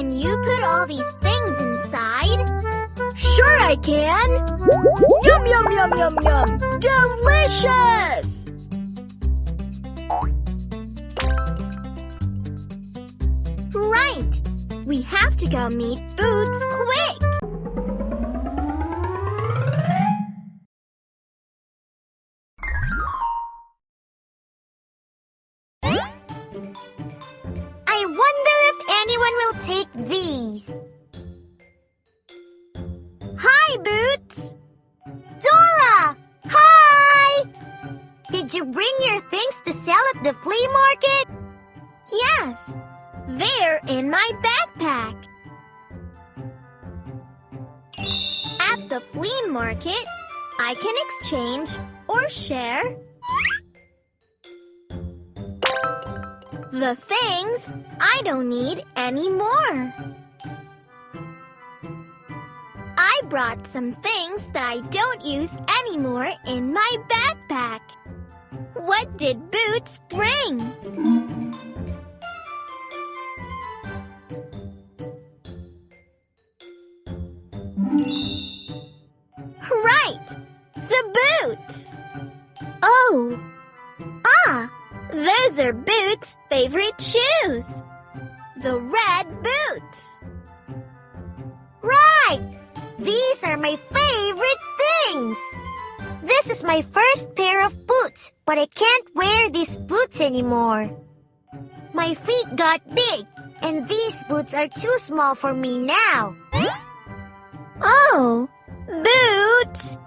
Can you put all these things inside? Sure I can! Yum, yum, yum, yum, yum! Delicious! Right! We have to go meet Boots quick! I wonder if anyone will take these. Hi, Boots! Dora! Hi! Did you bring your things to sell at the flea market? Yes, they're in my backpack. At the flea market, I can exchange or share the things I don't need anymore. I brought some things that I don't use anymore in my backpack. What did Boots bring? Right! The boots! Oh! Those are Boots' favorite shoes! The red boots! Right! These are my favorite things! This is my first pair of boots, but I can't wear these boots anymore. My feet got big, and these boots are too small for me now. Oh! Boots!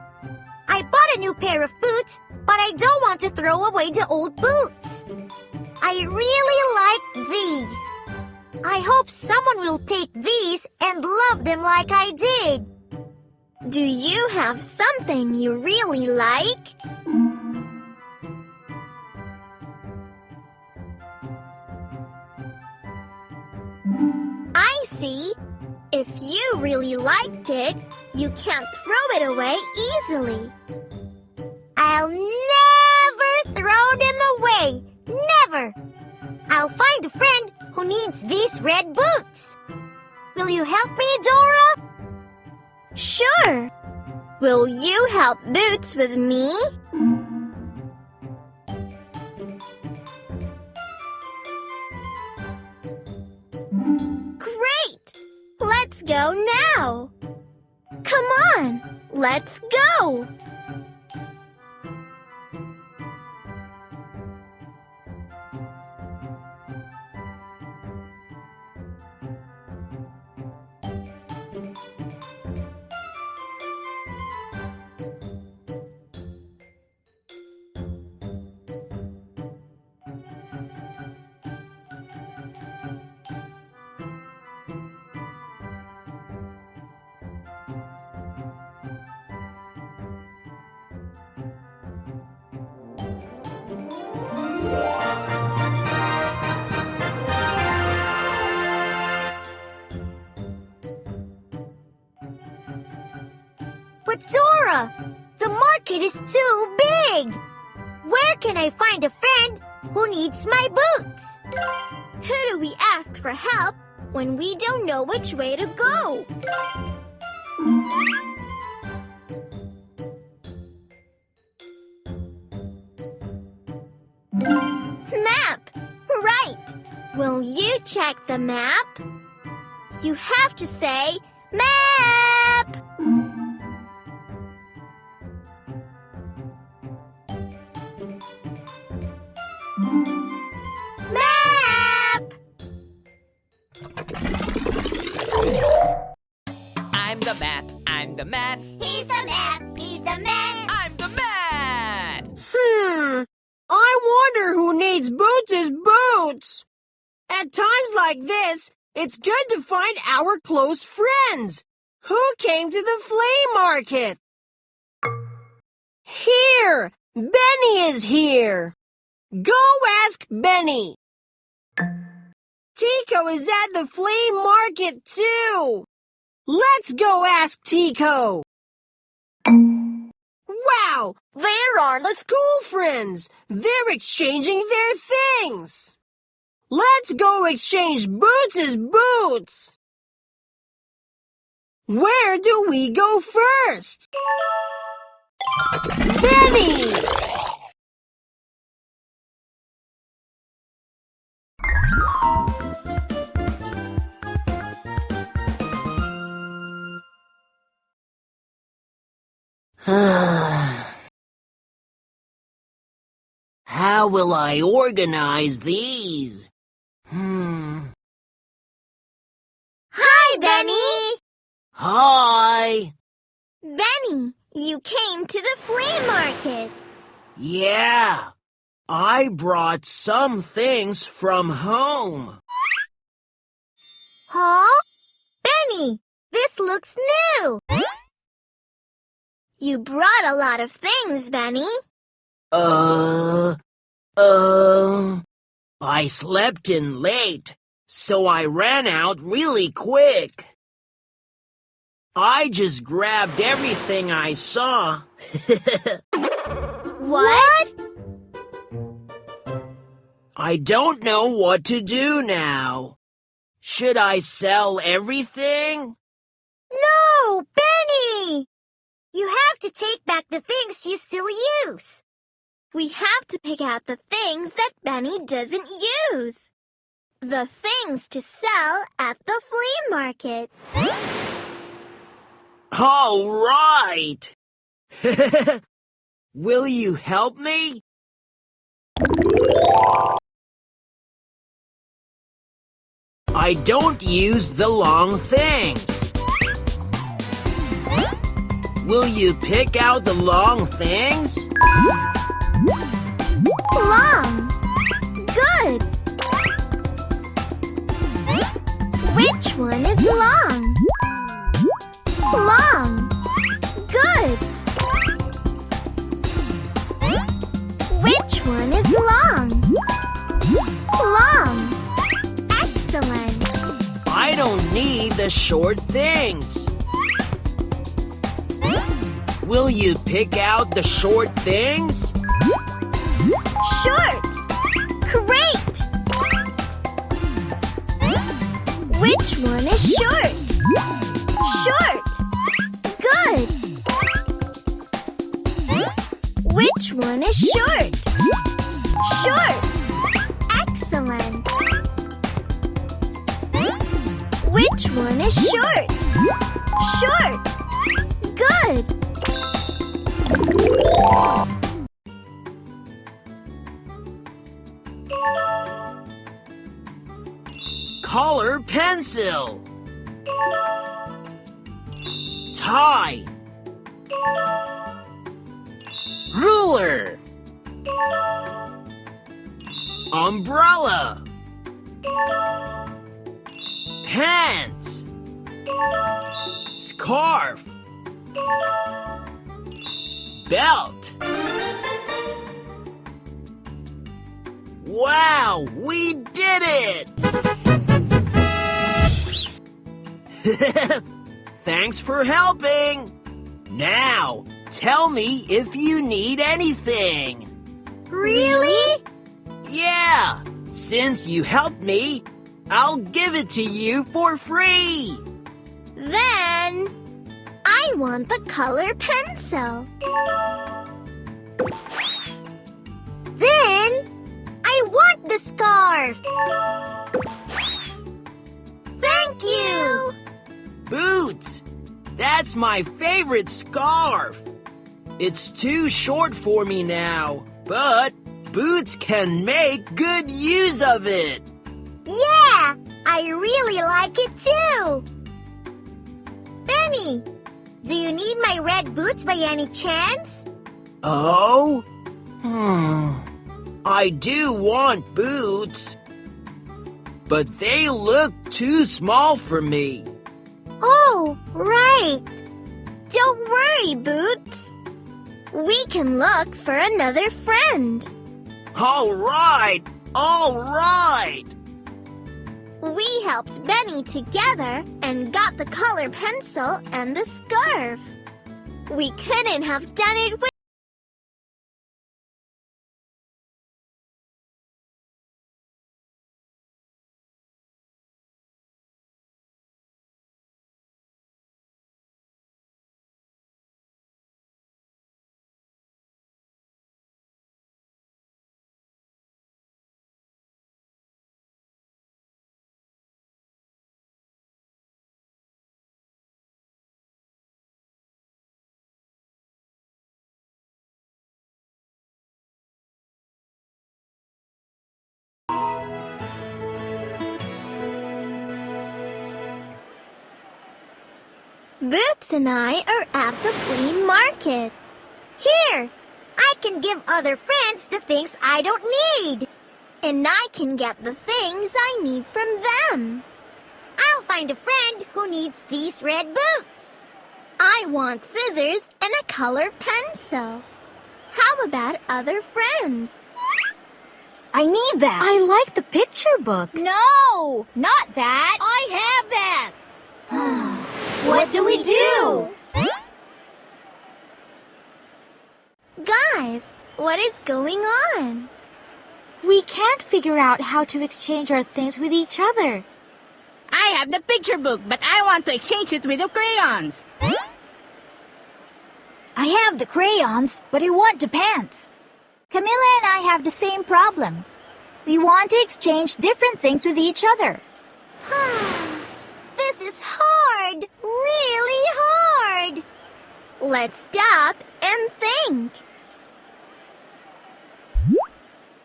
I bought a new pair of boots, but I don't want to throw away the old boots. I really like these. I hope someone will take these and love them like I did. Do you have something you really like? I see. If you really liked it, you can't throw it away easily. I'll never throw them away. Never. I'll find a friend who needs these red boots. Will you help me, Dora? Sure. Will you help Boots with me? Great! Let's go now. Come on, let's go. But Dora, the market is too big. Where can I find a friend who needs my boots? Who do we ask for help when we don't know which way to go? Map! Right! Will you check the map? You have to say, map! Map! I'm the map, I'm the map. He's the map, he's the map. I'm the map! I wonder who needs Boots' boots. At times like this, it's good to find our close friends. Who came to the flea market? Here! Benny is here. Go ask Benny. Tico is at the flea market too. Let's go ask Tico. Wow, there are the school friends. They're exchanging their things. Let's go exchange Boots' boots. Where do we go first? Benny! How will I organize these? Hi, Benny! Hi! Benny, you came to the flea market. Yeah, I brought some things from home. Huh? Benny, this looks new. You brought a lot of things, Benny. I slept in late, so I ran out really quick. I just grabbed everything I saw. What? I don't know what to do now. Should I sell everything? No, Benny! You have to take back the things you still use. We have to pick out the things that Benny doesn't use. The things to sell at the flea market. All right. Will you help me? I don't use the long things. Will you pick out the long things? Long. Good. Which one is long? Long. Good. Which one is long? Long. Excellent. I don't need the short things. Will you pick out the short things? Short. Great. Which one is short? Short. Good. Which one is short? Short. Excellent. Which one is short? Short. Good. Color pencil. Tie. Ruler. Umbrella. Pants. Scarf. Belt. Wow, we did it! Thanks for helping. Now, tell me if you need anything. Really? Yeah, since you helped me, I'll give it to you for free. Then I want the color pencil. Then I want the scarf. Thank you. Boots, that's my favorite scarf. It's too short for me now, but Boots can make good use of it. Yeah, I really like it too. Benny, do you need my red boots by any chance? Oh? I do want boots, but they look too small for me. Oh, right. Don't worry, Boots. We can look for another friend. All right, all right. We helped Benny together and got the color pencil and the scarf. We couldn't have done it without Boots and I are at the flea market. Here, I can give other friends the things I don't need. And I can get the things I need from them. I'll find a friend who needs these red boots. I want scissors and a colored pencil. How about other friends? I need that. I like the picture book. No, not that. I have that. What do we do? Guys, what is going on? We can't figure out how to exchange our things with each other. I have the picture book, but I want to exchange it with the crayons. I have the crayons, but I want the pants. Camilla and I have the same problem. We want to exchange different things with each other. This is hard. Really hard. Let's stop and think.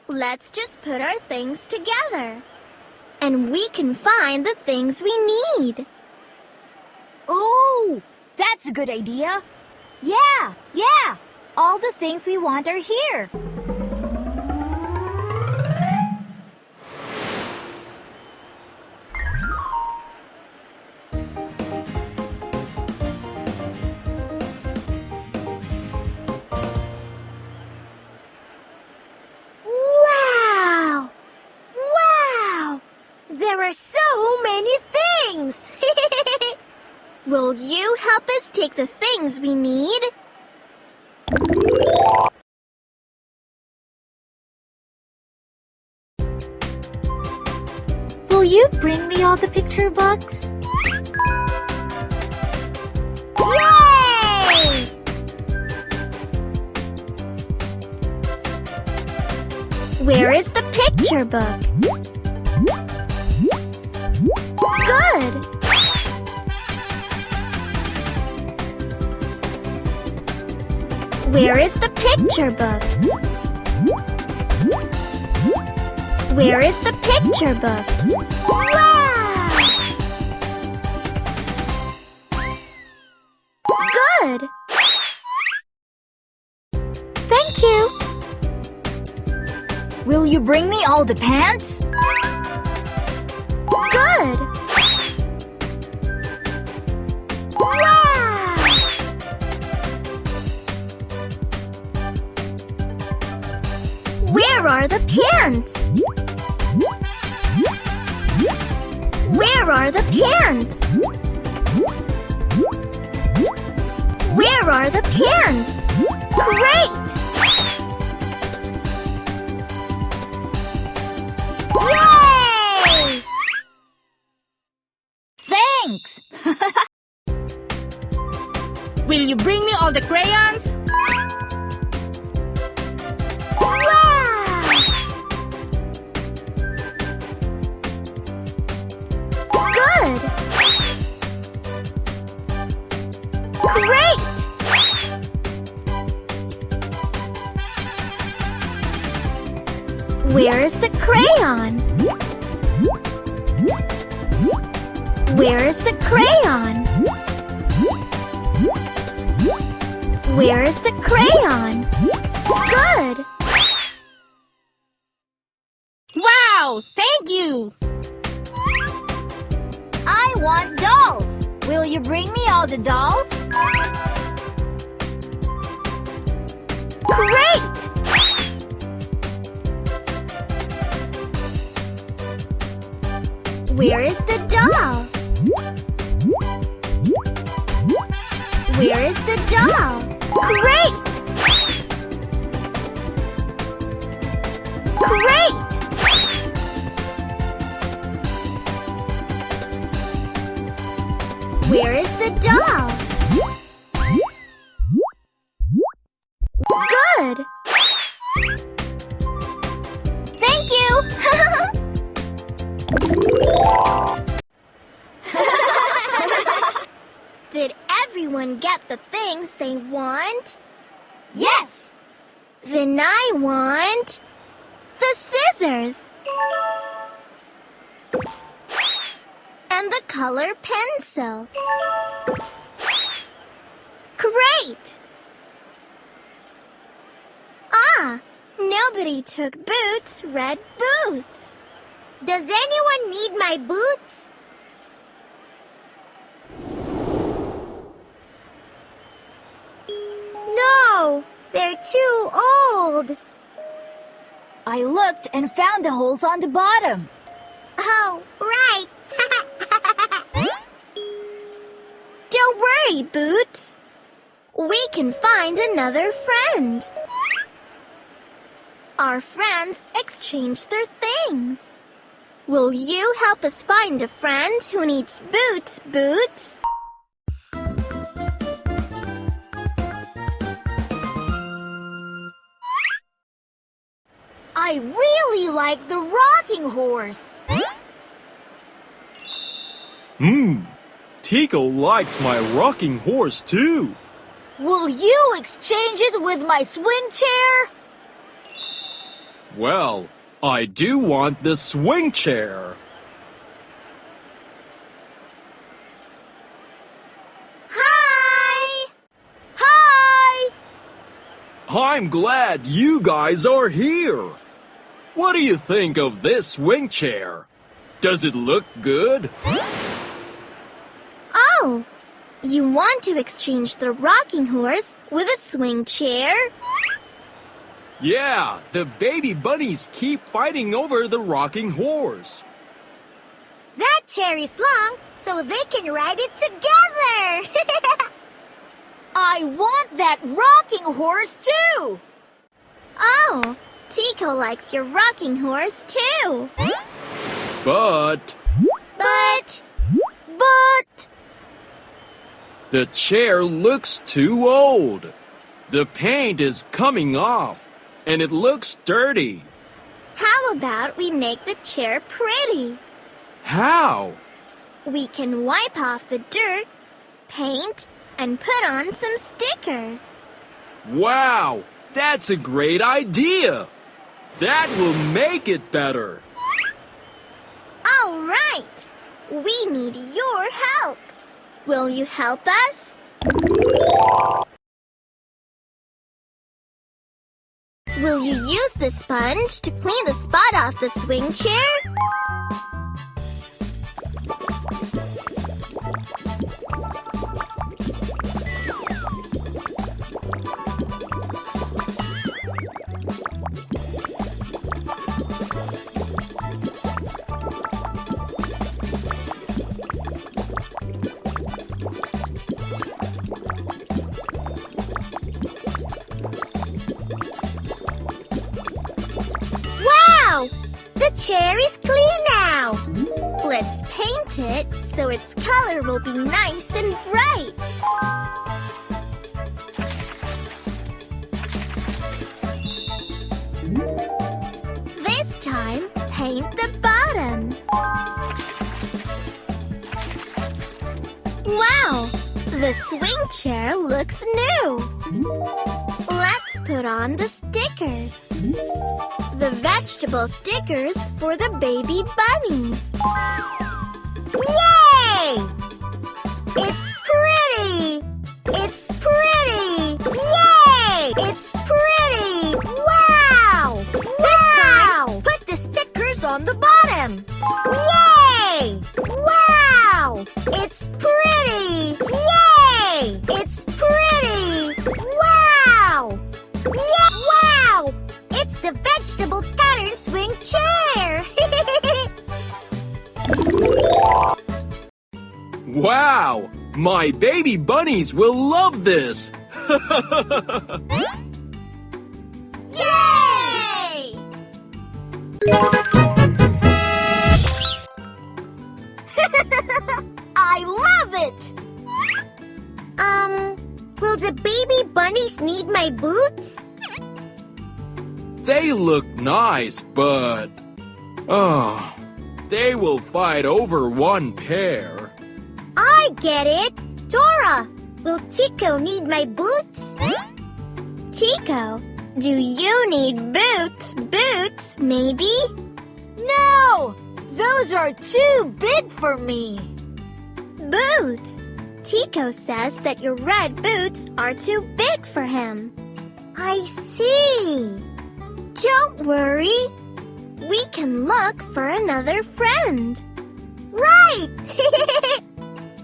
Let's just put our things together. And we can find the things we need. Oh, that's a good idea. Yeah. All the things we want are here. Wow! Wow! There are so many things! Will you help us take the things we need? Will you bring me all the picture books? Yay! Where is the picture book? Good! Where is the picture book? Where is the picture book? Wow! Good! Thank you. Will you bring me all the pants? Good! Wow! Where are the pants? Where are the pants? Where are the pants? Great! Yay! Thanks. Will you bring me all the crayons? Wow! Good! Great! Where is the crayon? Where is the crayon? Where is the crayon? Good! Wow! Thank you! I want dolls. Will you bring me all the dolls? Great! Where is the doll? Where is the doll? Great! Great! Where is the doll? Good! Thank you. Did everyone get the things they want? Yes. Then I want the scissors and the color pencil Great! Ah, nobody took Boots' red boots. Does anyone need my boots? No, they're too old. I looked and found the holes on the bottom. Oh, right. Don't worry, Boots. We can find another friend. Our friends exchange their things. Will you help us find a friend who needs boots, Boots? I really like the rocking horse. Tico likes my rocking horse too. Will you exchange it with my swing chair? Well, I do want the swing chair. Hi! Hi! I'm glad you guys are here. What do you think of this swing chair? Does it look good? Oh, you want to exchange the rocking horse with a swing chair? Yeah, the baby bunnies keep fighting over the rocking horse. That chair is long, so they can ride it together. I want that rocking horse too. Oh, Tico likes your rocking horse too. But But the chair looks too old. The paint is coming off, and it looks dirty. how about we make the chair pretty? How? We can wipe off the dirt, paint, and put on some stickers. Wow, that's a great idea. That will make it better. All right. We need your help. Will you help us? Will you use the sponge to clean the spot off the swing chair? Wow! The chair is clean now. Let's paint it so its color will be nice and bright. This time, paint the bottom. Wow! The swing chair looks new. Let's put on the stickers. The vegetable stickers for the baby bunnies. Yay! It's pretty! It's pretty! Yay! It's pretty! Wow! This time, put the stickers on the bottom. Yay! Wow! It's pretty! Yay! It's pretty! Wow! Yeah! Wow! It's the vegetable pattern swing chair! Wow, my baby bunnies will love this. Yay! I love it! Will the baby bunnies need my boots? They look nice, but... they will fight over one pair. I get it! Dora, will Tico need my boots? Tico, do you need boots? Boots, maybe? No! Those are too big for me. Boots. Tico says that your red boots are too big for him. I see. Don't worry. We can look for another friend. Right!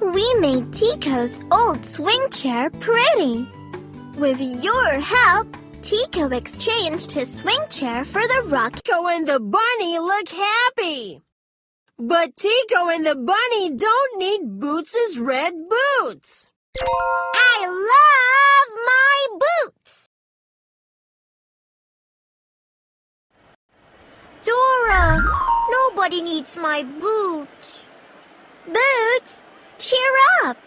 We made Tico's old swing chair pretty. With your help, Tico exchanged his swing chair for the rock. Tico and the bunny look happy. But Tico and the bunny don't need Boots' red boots. I love my boots! Dora, nobody needs my boots. Boots, cheer up.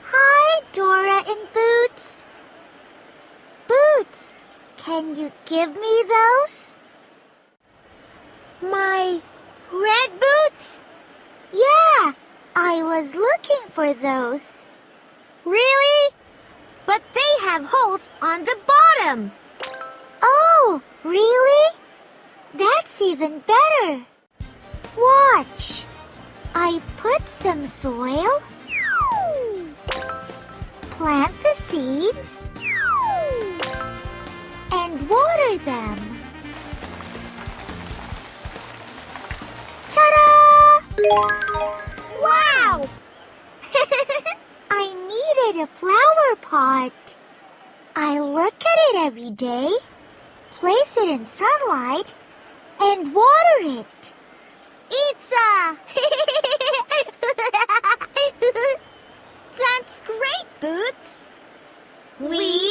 Hi, Dora and Boots. Boots, can you give me those? My red boots? Yeah, I was looking for those. Really? But they have holes on the bottom. Oh, really? That's even better. Watch. I put some soil, plant the seeds, and water them. Ta-da! Wow! I needed a flower pot. I look at it every day, place it in sunlight, and water it. It's a... That's great, Boots. We